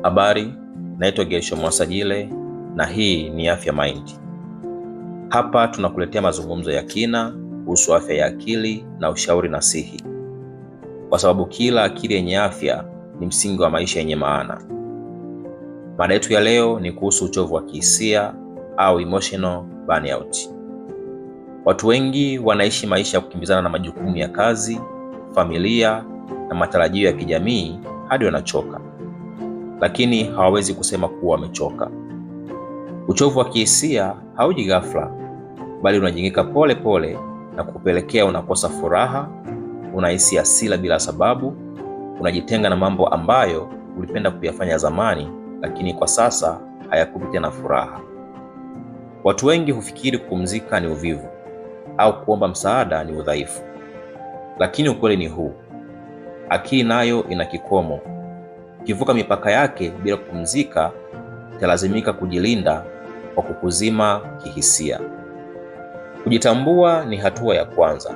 Habari, naitwa Gershom Mwasajile na hii ni Afya Mind. Hapa tunakuletea mazungumzo ya kina kuhusu afya ya akili na ushauri nasihi, kwa sababu kila akili yenye afya ni msingi wa maisha yenye maana. Mada yetu ya leo ni kuhusu uchovu wa kihisia au emotional burnout. Watu wengi wanaishi maisha ya kukimbizana na majukumu ya kazi, familia na matarajio ya kijamii hadi wanachoka, lakini hawawezi kusema kuwa wamechoka. Uchovu wa kihisia hauji ghafla, bali unajengeka pole pole na kupelekea unakosa furaha, unahisi hasira bila sababu, unajitenga na mambo ambayo ulipenda kuyafanya zamani, lakini kwa sasa hayakupi tena furaha. Watu wengi hufikiri kupumzika ni uvivu au kuomba msaada ni udhaifu, lakini ukweli ni huu: akili nayo ina kikomo. Ukivuka mipaka yake bila kupumzika, utalazimika kujilinda kwa kukuzima kihisia. Kujitambua ni hatua ya kwanza.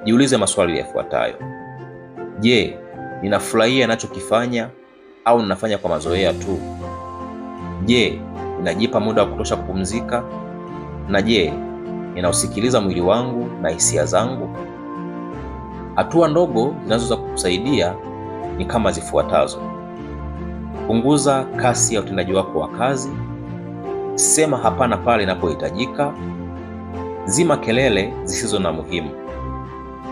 Jiulize maswali yafuatayo: je, ninafurahia ninachokifanya au ninafanya kwa mazoea tu? Je, ninajipa muda wa kutosha kupumzika? Na je, ninausikiliza mwili wangu na hisia zangu? Hatua ndogo zinazoweza kukusaidia ni kama zifuatazo: punguza kasi ya utendaji wako wa kazi, sema hapana pale inapohitajika, zima kelele zisizo na muhimu,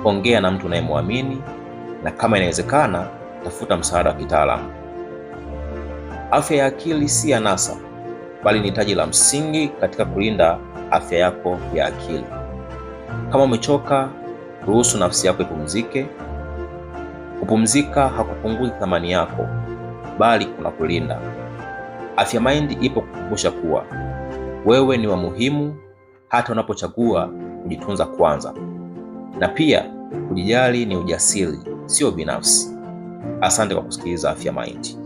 ongea na mtu unayemwamini, na kama inawezekana, tafuta msaada wa kitaalamu. Afya ya akili si anasa, bali ni hitaji la msingi katika kulinda afya yako ya akili. Kama umechoka, ruhusu nafsi yako ipumzike. Kupumzika hakupunguzi thamani yako, bali kunakulinda. Afya Mind ipo kukumbusha kuwa wewe ni wa muhimu hata unapochagua kujitunza kwanza. Na pia kujijali ni ujasiri, sio binafsi. Asante kwa kusikiliza Afya Mind.